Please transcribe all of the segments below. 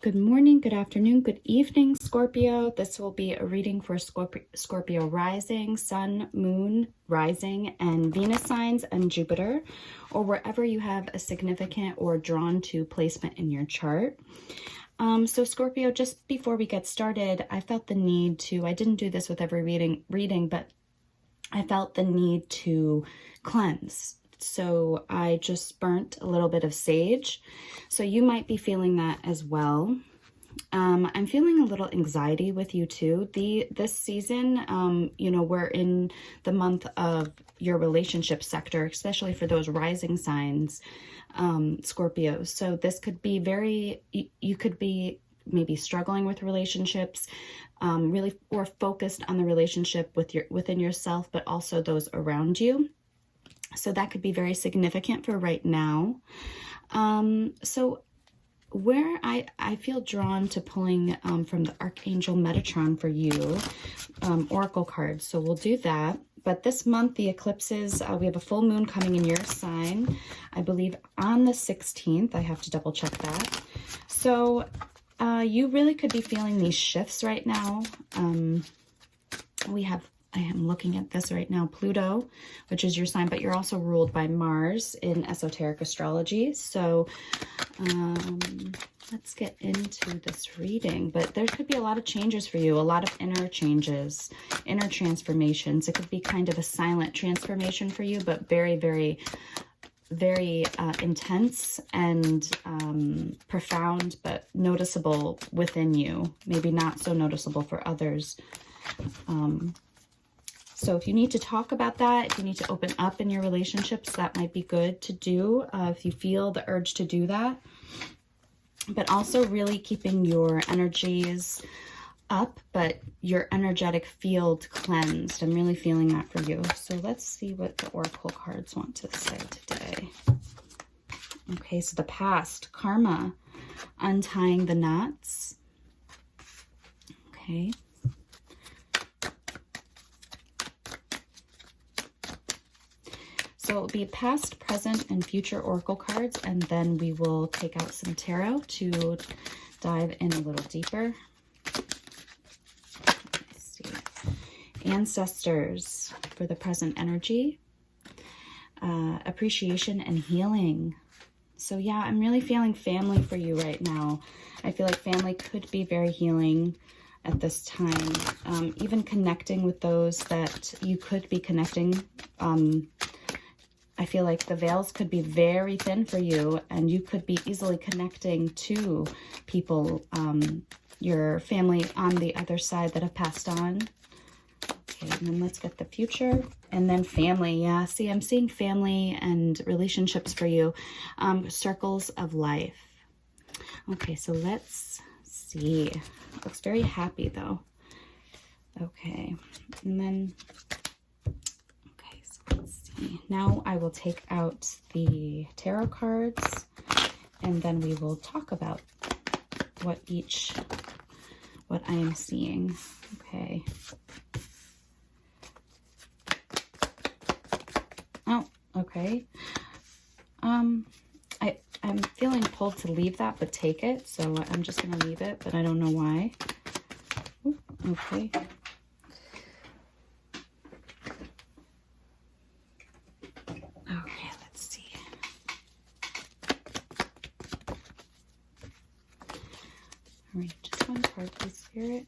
Good morning, good afternoon, good evening, Scorpio. This will be a reading for Scorpio rising, sun, moon, rising, and Venus signs and Jupiter, or wherever you have a significant or drawn to placement in your chart. So Scorpio, just before we get started, I felt the need to, I didn't do this with every reading, but I felt the need to cleanse. So I just burnt a little bit of sage. So you might be feeling that as well. I'm feeling a little anxiety with you too. This season, we're in the month of your relationship sector, especially for those rising signs, Scorpio. So this could be you could be maybe struggling with relationships, really, or focused on the relationship within yourself, but also those around you. So that could be very significant for right now. So where I feel drawn to pulling from the Archangel Metatron for you, Oracle cards. So we'll do that. But this month, the eclipses, we have a full moon coming in your sign, I believe on the 16th. I have to double check that. So you really could be feeling these shifts right now. I am looking at this right now, Pluto, which is your sign, but you're also ruled by Mars in esoteric astrology. So let's get into this reading. But there could be a lot of changes for you, a lot of inner changes, inner transformations. It could be kind of a silent transformation for you, but very, very, very intense and profound, but noticeable within you. Maybe not so noticeable for others. So if you need to talk about that, if you need to open up in your relationships, that might be good to do if you feel the urge to do that. But also really keeping your energies up, but your energetic field cleansed. I'm really feeling that for you. So let's see what the Oracle cards want to say today. Okay, so the past, karma, untying the knots. Okay. So it'll be past, present, and future Oracle cards, and then we will take out some tarot to dive in a little deeper. Let's see. Ancestors for the present energy. Appreciation and healing. So yeah, I'm really feeling family for you right now. I feel like family could be very healing at this time. Even connecting with those that you could be connecting. I feel like the veils could be very thin for you, and you could be easily connecting to people, your family on the other side that have passed on. Okay, and then let's get the future. And then family. Yeah, see, I'm seeing family and relationships for you. Circles of life. Okay, so let's see. Looks very happy, though. Okay, and then... Now I will take out the tarot cards, and then we will talk about what I am seeing. Okay. Oh, okay. I'm feeling pulled to leave that, but take it. So I'm just going to leave it, but I don't know why. Ooh, okay. All right, just one card, please, Spirit.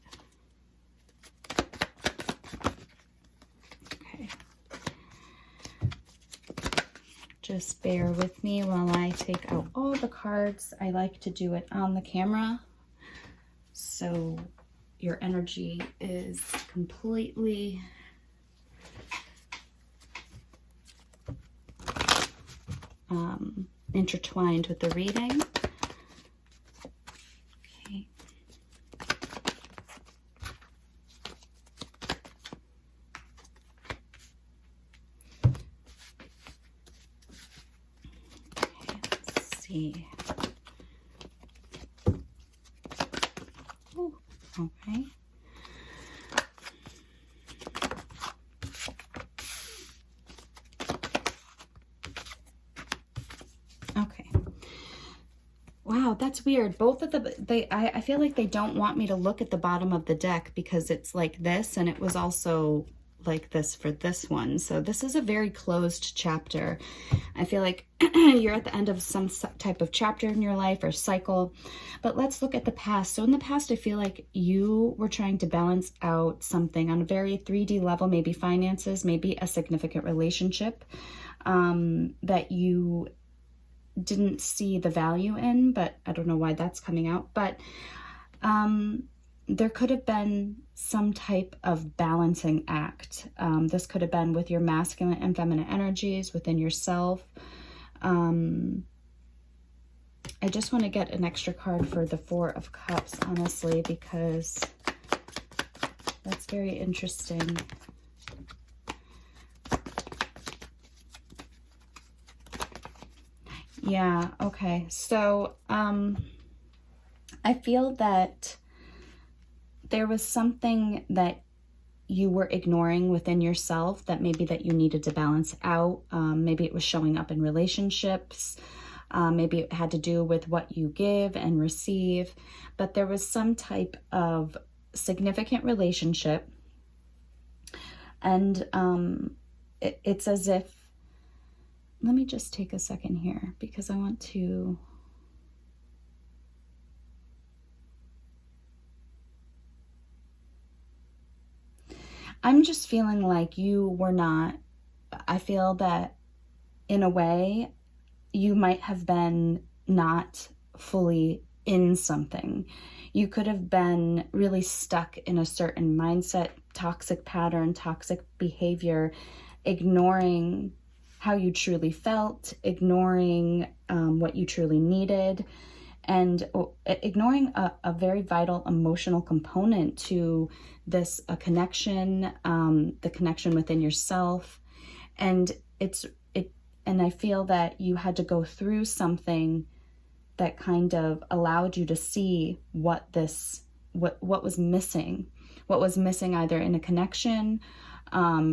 Okay. Just bear with me while I take out all the cards. I like to do it on the camera, so your energy is completely intertwined with the reading. See. Ooh, okay. Okay. Wow, it's weird. Both of I feel like they don't want me to look at the bottom of the deck because it's like this, and it was also like this for this one. So this is a very closed chapter. I feel like you're at the end of some type of chapter in your life or cycle. But let's look at the past. So in the past, I feel like you were trying to balance out something on a very 3D level, maybe finances, maybe a significant relationship that you didn't see the value in, but I don't know why that's coming out. But there could have been some type of balancing act. This could have been with your masculine and feminine energies within yourself. I just want to get an extra card for the Four of Cups, honestly, because that's very interesting. Yeah, okay. So I feel that there was something that you were ignoring within yourself that maybe that you needed to balance out. Maybe it was showing up in relationships. Maybe it had to do with what you give and receive. But there was some type of significant relationship. And it's as if, let me just take a second here because I want to... I'm just feeling like you were not, I feel that in a way you might have been not fully in something. You could have been really stuck in a certain mindset, toxic pattern, toxic behavior, ignoring how you truly felt, ignoring what you truly needed, and ignoring a very vital emotional component to this connection, the connection within yourself. And and I feel that you had to go through something that kind of allowed you to see what was missing either in a connection,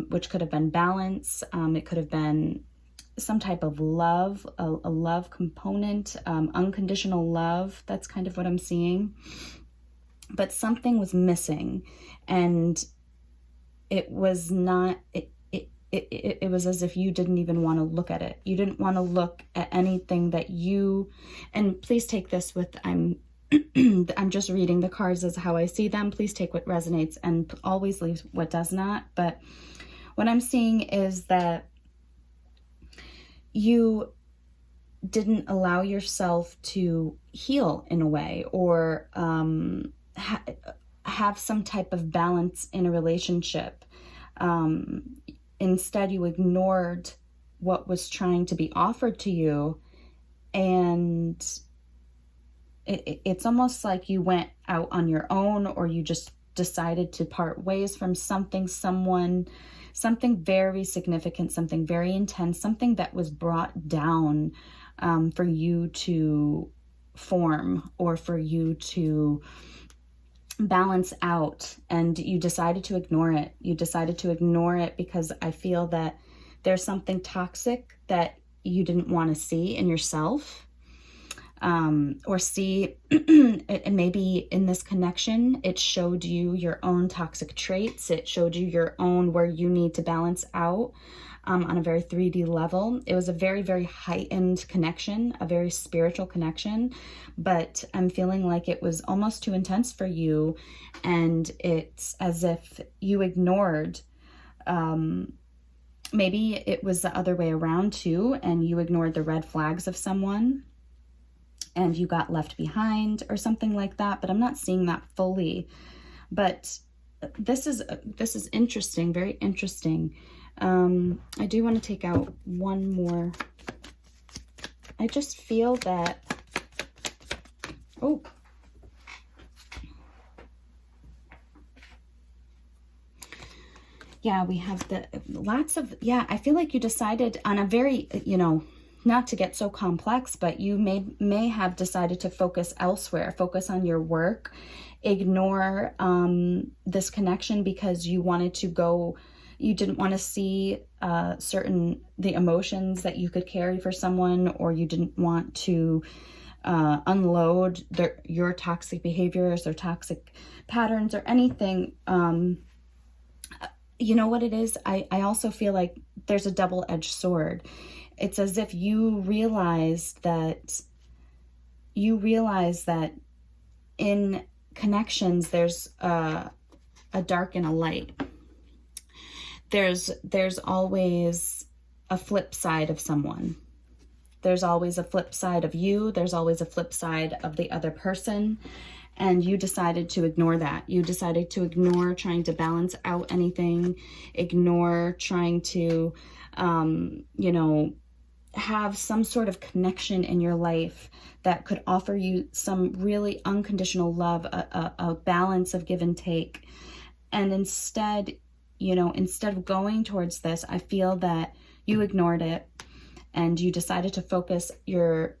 which could have been balance. It could have been some type of love, a love component, unconditional love. That's kind of what I'm seeing. But something was missing, and it was not, it was as if you didn't even want to look at it. You didn't want to look at anything that you, and please take this with, I'm just reading the cards as how I see them. Please take what resonates and always leave what does not. But what I'm seeing is that you didn't allow yourself to heal in a way, or have some type of balance in a relationship. Instead, you ignored what was trying to be offered to you, and it's almost like you went out on your own, or you just decided to part ways from something, someone, something very significant, something very intense, something that was brought down for you to form or for you to balance out, and you decided to ignore it. You decided to ignore it because I feel that there's something toxic that you didn't want to see in yourself, or see, and maybe in this connection, it showed you your own toxic traits. It showed you your own, where you need to balance out on a very 3D level. It was a very, very heightened connection, a very spiritual connection, but I'm feeling like it was almost too intense for you, and it's as if you ignored, maybe it was the other way around too, and you ignored the red flags of someone and you got left behind or something like that, but I'm not seeing that fully. But this is interesting, very interesting. I do want to take out one more. I just feel that, oh, yeah, we have lots of, yeah, I feel like you decided on a very, not to get so complex, but you may have decided to focus elsewhere, focus on your work, ignore this connection because you wanted to go, you didn't want to see the emotions that you could carry for someone, or you didn't want to unload your toxic behaviors or toxic patterns or anything. You know what it is? I also feel like there's a double-edged sword. It's as if you realize that in connections, there's a dark and a light. There's always a flip side of someone. There's always a flip side of you. There's always a flip side of the other person. And you decided to ignore that. You decided to ignore trying to balance out anything, ignore trying to, you know, have some sort of connection in your life that could offer you some really unconditional love, a balance of give and take. And instead, you know, instead of going towards this, I feel that you ignored it and you decided to focus your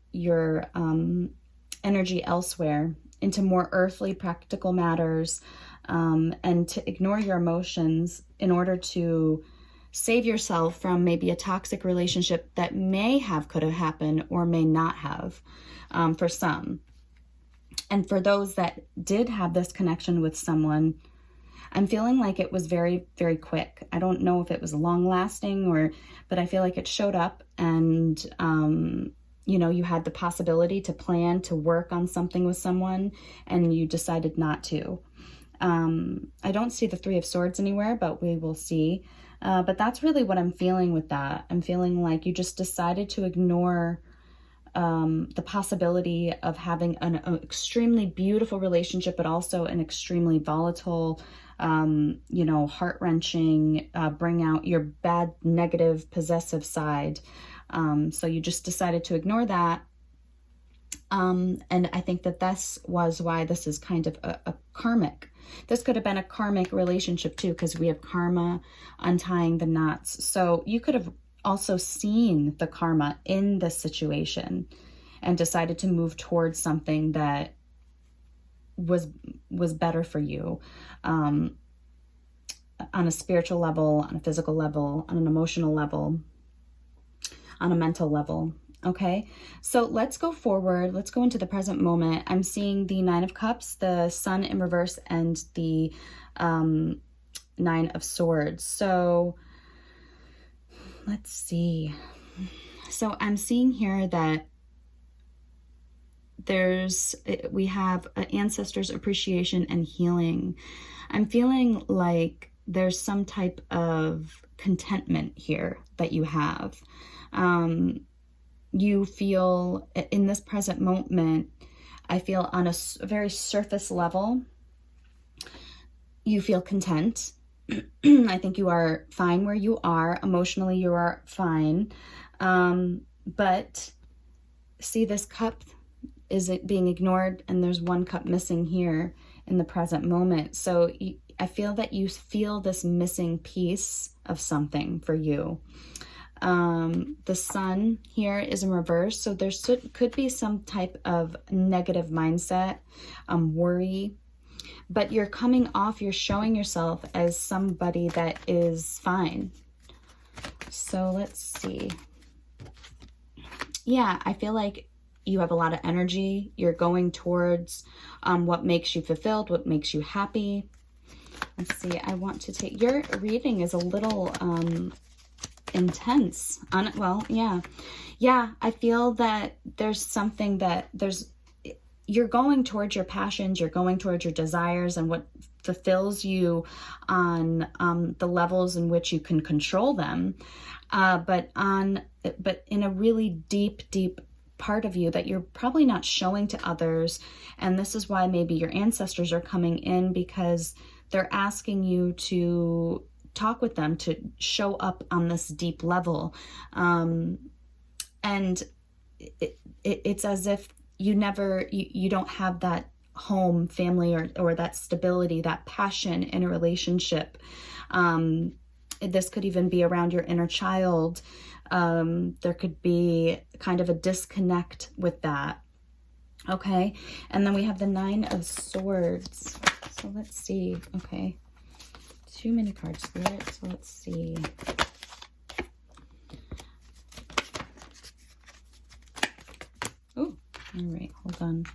energy elsewhere into more earthly, practical matters, and to ignore your emotions in order to save yourself from maybe a toxic relationship that could have happened or may not have, for some. And for those that did have this connection with someone, I'm feeling like it was very, very quick. I don't know if it was long lasting but I feel like it showed up and, you know, you had the possibility to plan to work on something with someone and you decided not to. I don't see the Three of Swords anywhere, but we will see. But that's really what I'm feeling with that. I'm feeling like you just decided to ignore the possibility of having an extremely beautiful relationship, but also an extremely volatile, you know, heart-wrenching, bring out your bad, negative, possessive side. So you just decided to ignore that. And I think that this was why this is kind of a karmic. This could have been a karmic relationship too, because we have karma untying the knots. So you could have also seen the karma in this situation and decided to move towards something that was better for you, on a spiritual level, on a physical level, on an emotional level, on a mental level. Okay, so let's go forward. Let's go into the present moment. I'm seeing the Nine of Cups, the Sun in reverse, and the Nine of Swords. So let's see. So I'm seeing here that we have ancestors appreciation and healing. I'm feeling like there's some type of contentment here that you have. You feel in this present moment, I feel on a very surface level, you feel content. I think you are fine where you are. Emotionally, you are fine. But see this cup, is it being ignored? And there's one cup missing here in the present moment. So I feel that you feel this missing piece of something for you. The Sun here is in reverse. So there could be some type of negative mindset, worry, but you're coming off, you're showing yourself as somebody that is fine. So let's see. Yeah, I feel like you have a lot of energy. You're going towards what makes you fulfilled, what makes you happy. Let's see. I want to take, your reading is a little intense. Well, yeah. Yeah, I feel that there's something that you're going towards your passions, you're going towards your desires and what fulfills you on the levels in which you can control them. But in a really deep part of you that you're probably not showing to others. And this is why maybe your ancestors are coming in, because they're asking you to talk with them, to show up on this deep level. And it's as if you don't have that home, family, or that stability, that passion in a relationship. This could even be around your inner child. There could be kind of a disconnect with that. Okay. And then we have the Nine of Swords. So let's see. Okay. Too many cards, Spirit. So let's see. Ooh, All right, hold on.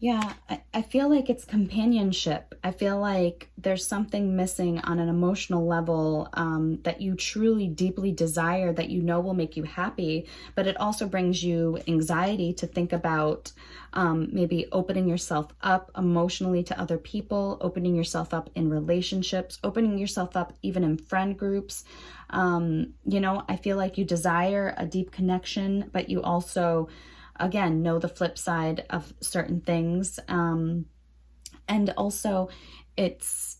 Yeah, I feel like it's companionship. I feel like there's something missing on an emotional level that you truly, deeply desire, that you know will make you happy, but it also brings you anxiety to think about maybe opening yourself up emotionally to other people, opening yourself up in relationships, opening yourself up even in friend groups. You know, I feel like you desire a deep connection, but you also, again, know the flip side of certain things. And also it's,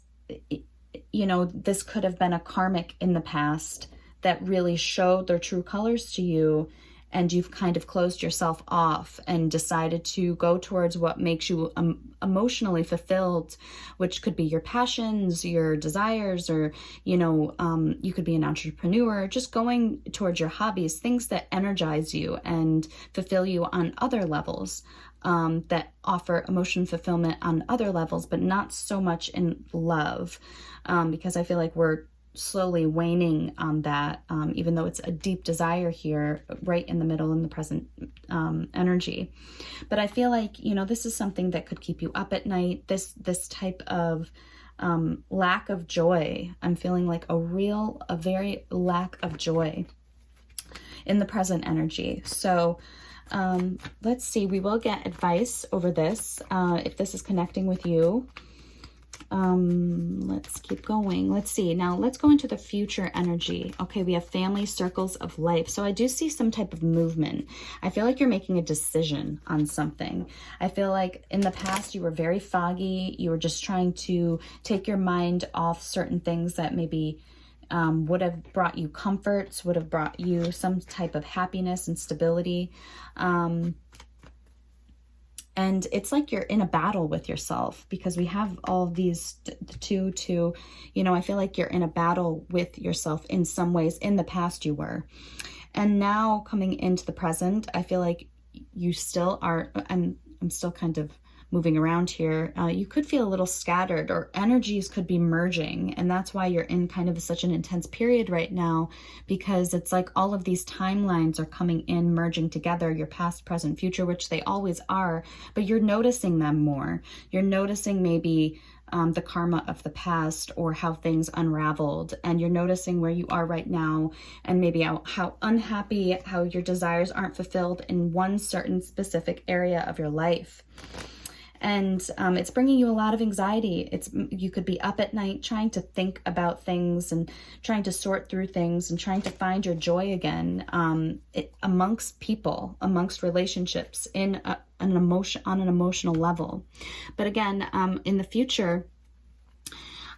you know, this could have been a karmic in the past that really showed their true colors to you, and you've kind of closed yourself off and decided to go towards what makes you emotionally fulfilled, which could be your passions, your desires, or, you know, you could be an entrepreneur, just going towards your hobbies, things that energize you and fulfill you on other levels, that offer emotion fulfillment on other levels, but not so much in love, because I feel like we're slowly waning on that, even though it's a deep desire here, right in the middle in the present energy. But I feel like, you know, this is something that could keep you up at night. This type of lack of joy. I'm feeling like a very lack of joy in the present energy. So let's see, we will get advice over this if this is connecting with you. Let's keep going. Let's see. Now let's go into the future energy. Okay, we have family, circles of life. So I do see some type of movement. I feel like you're making a decision on something. I feel like in the past you were very foggy. You were just trying to take your mind off certain things that maybe would have brought you comforts, would have brought you some type of happiness and stability. And it's like you're in a battle with yourself, because we have all these two, you know, I feel like you're in a battle with yourself in some ways. In the past you were. And now coming into the present, I feel like you still are, I'm still kind of moving around here. You could feel a little scattered, or energies could be merging. And that's why you're in kind of such an intense period right now, because it's like all of these timelines are coming in, merging together, your past, present, future, which they always are, but you're noticing them more. You're noticing maybe the karma of the past, or how things unraveled, and you're noticing where you are right now, and maybe how unhappy, how your desires aren't fulfilled in one certain specific area of your life. And it's bringing you a lot of anxiety. You could be up at night trying to think about things and trying to sort through things and trying to find your joy again, amongst people, amongst relationships, on an emotional level. But again, in the future,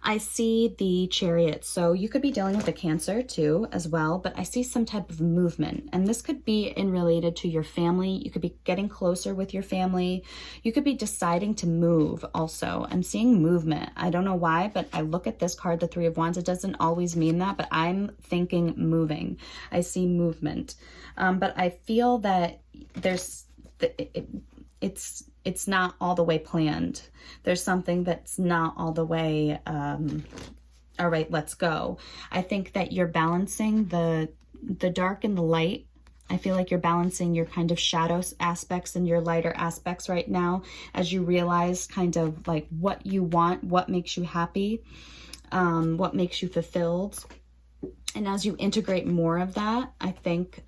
I see the Chariot. So you could be dealing with a Cancer too as well, but I see some type of movement, and this could be in related to your family. You could be getting closer with your family. You could be deciding to move also. I'm seeing movement. I don't know why, but I look at this card, the Three of Wands. It doesn't always mean that, but I'm thinking moving. I see movement. But I feel that it's not all the way planned. There's something that's not all the way, all right, let's go. I think that you're balancing the dark and the light. I feel like you're balancing your kind of shadow aspects and your lighter aspects right now, as you realize kind of like what you want, what makes you happy, what makes you fulfilled. And as you integrate more of that, I think,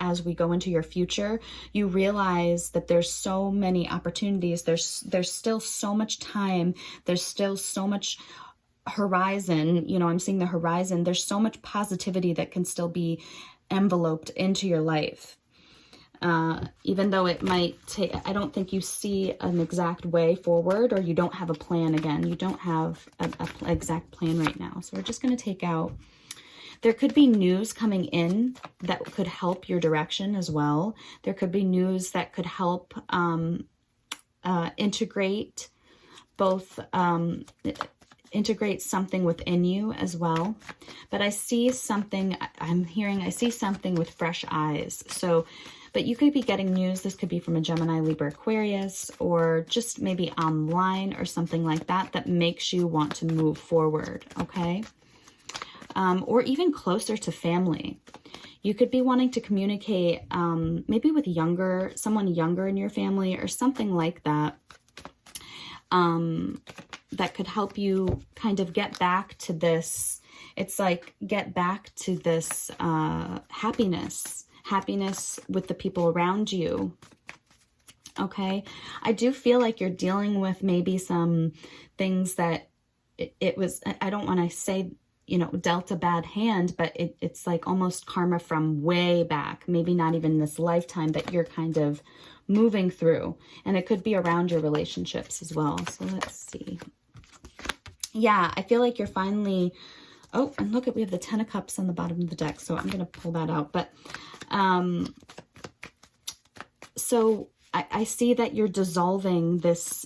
as we go into your future, you realize that there's so many opportunities. There's still so much time. There's still so much horizon. You know, I'm seeing the horizon. There's so much positivity that can still be enveloped into your life. Even though it might take, I don't think you see an exact way forward, or you don't have a plan again. You don't have an exact plan right now. So we're just going to take out. There could be news coming in that could help your direction as well. There could be news that could help integrate both, integrate something within you as well. But I see something, I see something with fresh eyes. So, but you could be getting news. This could be from a Gemini, Libra, Aquarius, or just maybe online or something like that, that makes you want to move forward, okay? or even closer to family. You could be wanting to communicate maybe with someone younger in your family or something like that. That could help you kind of get back to this. It's like get back to this happiness with the people around you. Okay. I do feel like you're dealing with maybe some things that it was, I don't want to say, you know, dealt a bad hand, but it's like almost karma from way back, maybe not even this lifetime, that you're kind of moving through. And it could be around your relationships as well. So let's see. Yeah, I feel like you're finally, oh, and look at, we have the 10 of Cups on the bottom of the deck. So I'm going to pull that out. But, so I see that you're dissolving this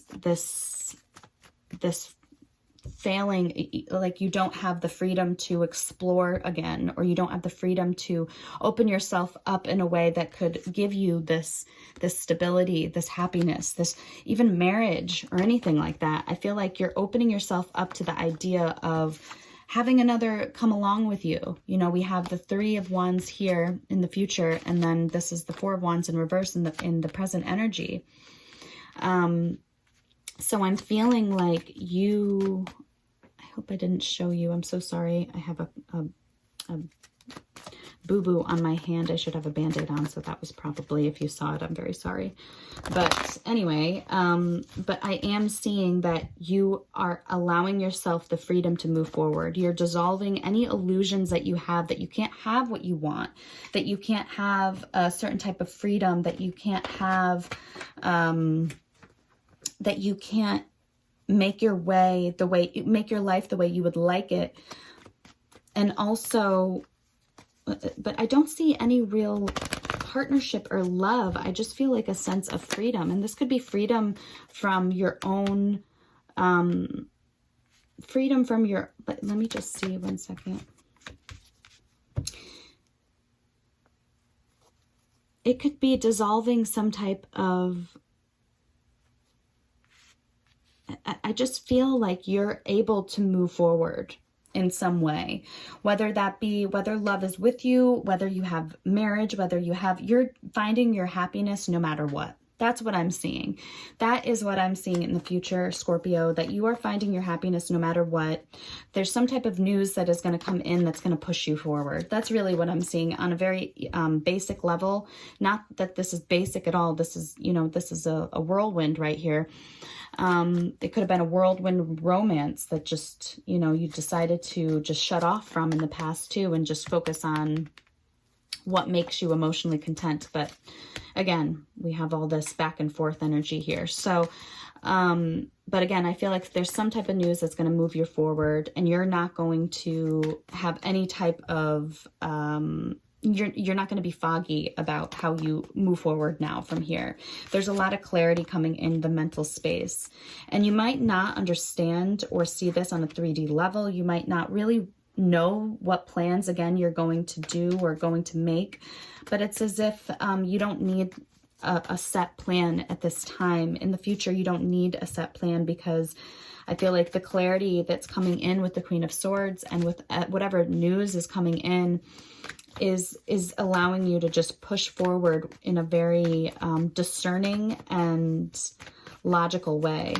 failing, like you don't have the freedom to explore again, or you don't have the freedom to open yourself up in a way that could give you this stability, this happiness, this even marriage or anything like that. I feel like you're opening yourself up to the idea of having another come along with you. You know, we have the 3 of Wands here in the future, and then this is the 4 of Wands in reverse in the present energy. So I'm feeling like you, I hope I didn't show you. I'm so sorry. I have a boo-boo on my hand. I should have a Band-Aid on. So that was probably, if you saw it, I'm very sorry. But anyway, but I am seeing that you are allowing yourself the freedom to move forward. You're dissolving any illusions that you have, that you can't have what you want, that you can't have a certain type of freedom, that you can't have, that you can't make your life the way you would like it. And also, but I don't see any real partnership or love. I just feel like a sense of freedom. And this could be freedom from your own, freedom from your, but let me just see 1 second. It could be dissolving some type of, I just feel like you're able to move forward in some way, whether that be, whether love is with you, whether you have marriage, you're finding your happiness no matter what. That's what I'm seeing. That is what I'm seeing in the future, Scorpio, that you are finding your happiness no matter what. There's some type of news that is going to come in that's going to push you forward. That's really what I'm seeing on a very basic level. Not that this is basic at all. This is, you know, this is a whirlwind right here. It could have been a whirlwind romance that just, you know, you decided to just shut off from in the past too, and just focus on what makes you emotionally content. But again, we have all this back and forth energy here. So, but again, I feel like there's some type of news that's going to move you forward, and you're not going to have any type of, you're not going to be foggy about how you move forward now from here. There's a lot of clarity coming in the mental space, and you might not understand or see this on a 3D level. You might not really know what plans, again, you're going to do or going to make, but it's as if you don't need a set plan at this time. In the future, you don't need a set plan, because I feel like the clarity that's coming in with the Queen of Swords and with whatever news is coming in is allowing you to just push forward in a very discerning and logical way.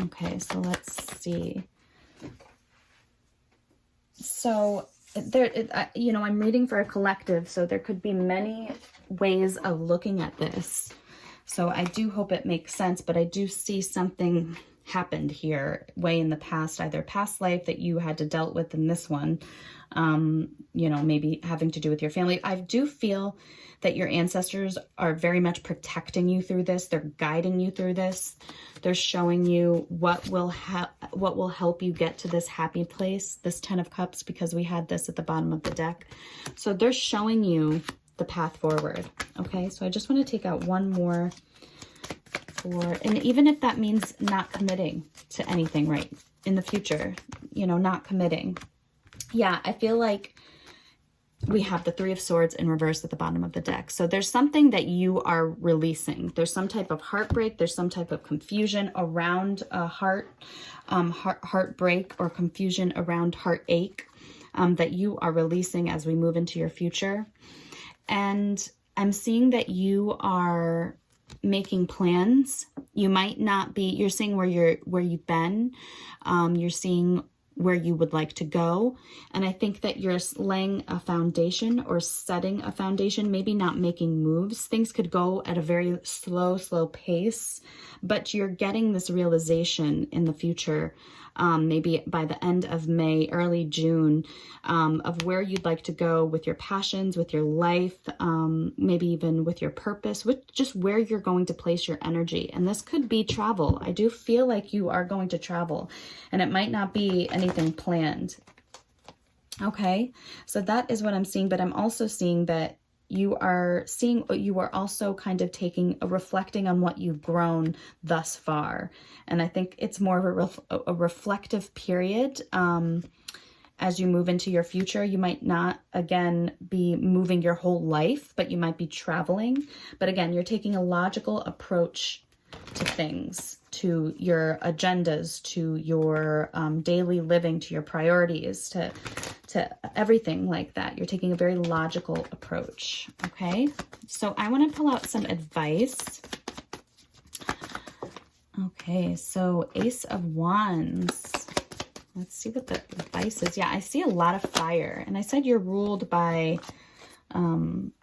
Okay, so let's see. So there, you know, I'm reading for a collective, so there could be many ways of looking at this. So I do hope it makes sense, but I do see something happened here way in the past, either past life that you had to dealt with in this one, you know, maybe having to do with your family. I do feel that your ancestors are very much protecting you through this. They're guiding you through this. They're showing you what will help you get to this happy place, this 10 of Cups, because we had this at the bottom of the deck. So they're showing you the path forward. Okay, so I just want to take out one more for, and even if that means not committing to anything right in the future, you know, not committing. Yeah, I feel like we have the Three of Swords in reverse at the bottom of the deck. So there's something that you are releasing. There's some type of heartbreak. There's some type of confusion around heartbreak, or confusion around heartache that you are releasing as we move into your future. And I'm seeing that you are making plans. You might not be, you're seeing where you've been. You're seeing where you would like to go. And I think that you're laying a foundation or setting a foundation, maybe not making moves. Things could go at a very slow pace, but you're getting this realization in the future, maybe by the end of May, early June, of where you'd like to go with your passions, with your life, maybe even with your purpose, with just where you're going to place your energy. And this could be travel. I do feel like you are going to travel, and it might not be anything planned. Okay, so that is what I'm seeing, but I'm also seeing that you are also kind of reflecting on what you've grown thus far. And I think it's more of a reflective period. As you move into your future, you might not, again, be moving your whole life, but you might be traveling. But again, you're taking a logical approach to things, to your agendas, to your daily living, to your priorities, to everything like that. You're taking a very logical approach, okay? So I want to pull out some advice. Okay, so Ace of Wands. Let's see what the advice is. Yeah, I see a lot of fire. And I said you're ruled by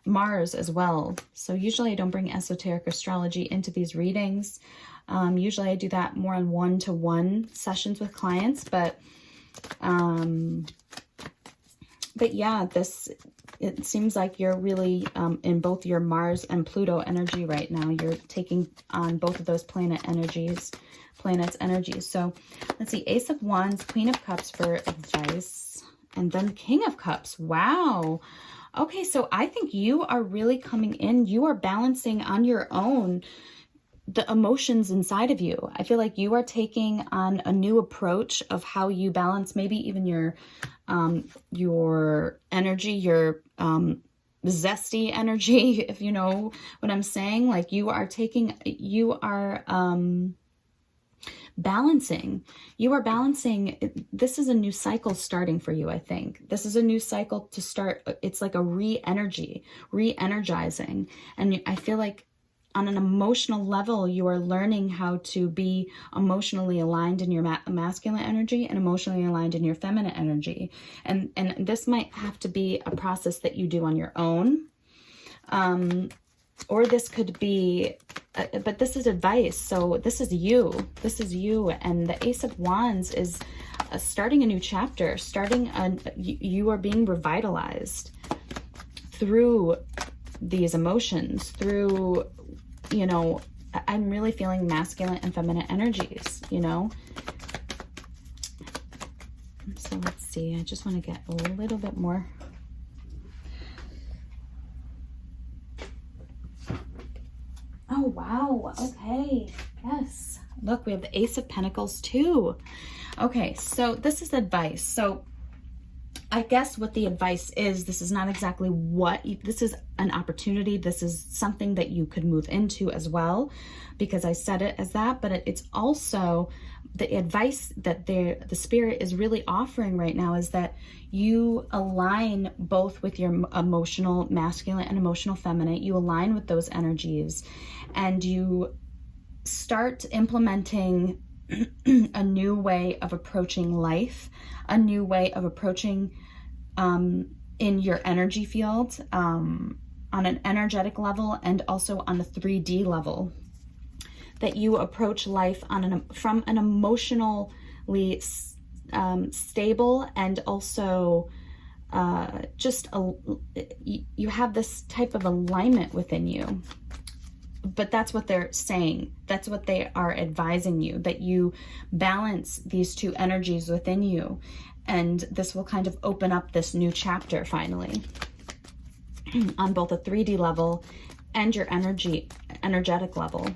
Mars as well. So usually I don't bring esoteric astrology into these readings. Usually I do that more on one-to-one sessions with clients, but yeah, it seems like you're really in both your Mars and Pluto energy right now. You're taking on both of those planets' energies. So let's see, Ace of Wands, Queen of Cups for advice, and then King of Cups. Wow. Okay, so I think you are really coming in. You are balancing on your own the emotions inside of you. I feel like you are taking on a new approach of how you balance maybe even your energy, your zesty energy, if you know what I'm saying. Like you are balancing. You are balancing. This is a new cycle starting for you, I think. This is a new cycle to start. It's like a re-energizing. And I feel like on an emotional level, you are learning how to be emotionally aligned in your masculine energy and emotionally aligned in your feminine energy. And this might have to be a process that you do on your own. Or this could be, but this is advice. So this is you. And the Ace of Wands is starting a new chapter, you are being revitalized through these emotions, through, I'm really feeling masculine and feminine energies, So let's see. I just want to get a little bit more. Oh, wow. Okay. Yes. Look, we have the Ace of Pentacles too. Okay, so this is advice. So I guess what the advice is, this is not exactly this is an opportunity. This is something that you could move into as well, because I said it as that, but it's also the advice that the Spirit is really offering right now is that you align both with your emotional masculine and emotional feminine. You align with those energies and you start implementing a new way of approaching life, a new way of approaching in your energy field, on an energetic level and also on a 3D level, that you approach life from an emotionally stable and also you have this type of alignment within you. But that's what they're saying. That's what they are advising you, that you balance these two energies within you. And this will kind of open up this new chapter finally on both a 3D level and your energetic level.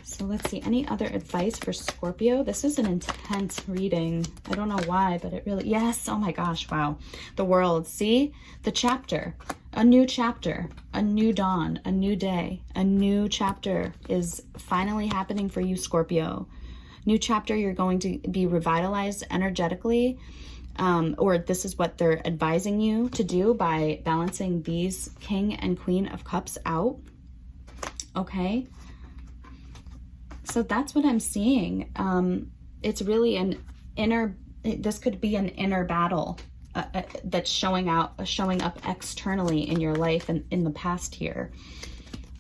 So let's see, any other advice for Scorpio? This is an intense reading. I don't know why, but it really, yes, oh my gosh, wow. The World, see? The chapter, a new chapter, a new dawn, a new day, a new chapter is finally happening for you, Scorpio. New chapter, you're going to be revitalized energetically, or this is what they're advising you to do by balancing these King and Queen of Cups out, okay? So that's what I'm seeing. It's really an inner, this could be an inner battle that's showing up externally in your life and in the past here.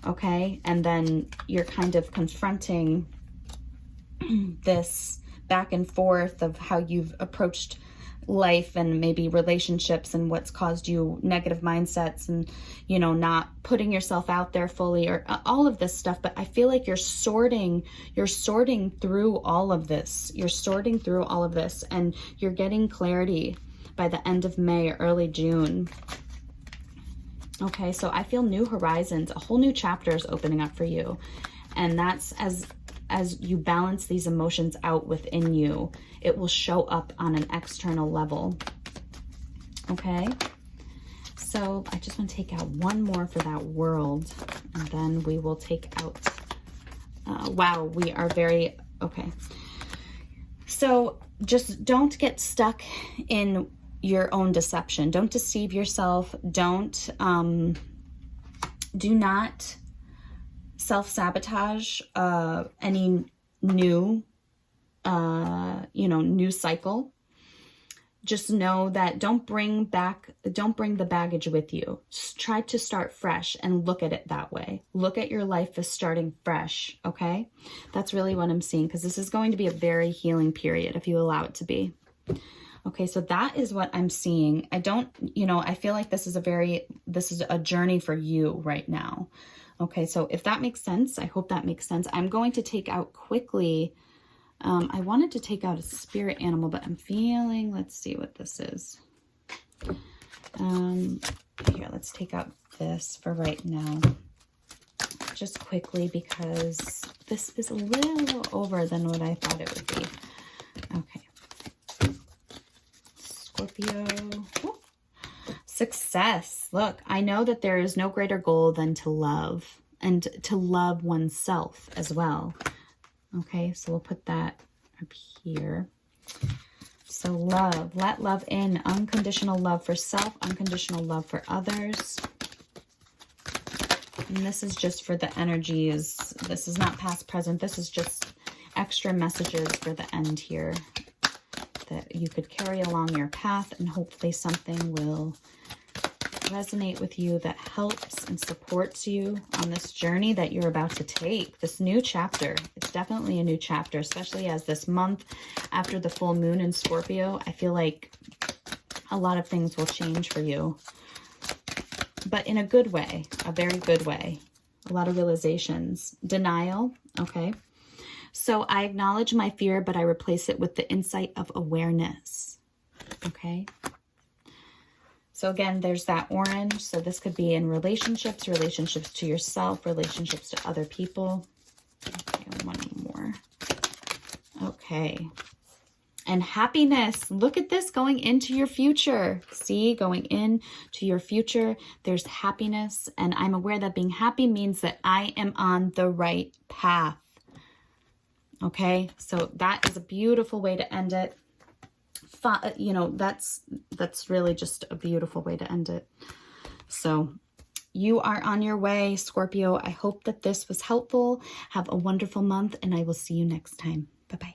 Okay. And then you're kind of confronting this back and forth of how you've approached life and maybe relationships and what's caused you negative mindsets and, you know, not putting yourself out there fully or all of this stuff. But I feel like you're sorting through all of this. You're sorting through all of this and you're getting clarity by the end of May, early June. Okay, so I feel new horizons, a whole new chapter is opening up for you. And that's as you balance these emotions out within you, it will show up on an external level. Okay, so I just want to take out one more for that World, and then we will take out, wow, we are very, okay. So just don't get stuck in your own deception. Don't deceive yourself. Don't, do not self-sabotage any new new cycle. Just know that don't bring the baggage with you. Just try to start fresh and look at it that way. Look at your life as starting fresh. Okay, that's really what I'm seeing, because this is going to be a very healing period if you allow it to be. Okay, so that is what I'm seeing. I feel like this is a journey for you right now. Okay, so if that makes sense, I hope that makes sense. I'm going to take out quickly, I wanted to take out a spirit animal, but I'm feeling, let's see what this is. Here, let's take out this for right now. Just quickly, because this is a little over than what I thought it would be. Okay. Scorpio. Ooh. Success. Look, I know that there is no greater goal than to love, and to love oneself as well. Okay, so we'll put that up here. So love, let love in, unconditional love for self, unconditional love for others. And this is just for the energies. This is not past, present. This is just extra messages for the end here that you could carry along your path, and hopefully something will resonate with you that helps and supports you on this journey that you're about to take, this new chapter. It's definitely a new chapter, especially as this month after the full moon in Scorpio, I feel like a lot of things will change for you, but in a good way, a very good way. A lot of realizations. Denial, okay. So I acknowledge my fear, but I replace it with the insight of awareness, okay. So again, there's that orange. So this could be in relationships to yourself, relationships to other people. Okay, one more. Okay. And happiness. Look at this, going into your future. See, going into your future, there's happiness. And I'm aware that being happy means that I am on the right path. Okay, so that is a beautiful way to end it. You know, that's really just a beautiful way to end it. So you are on your way, Scorpio. I hope that this was helpful. Have a wonderful month, and I will see you next time. Bye-bye.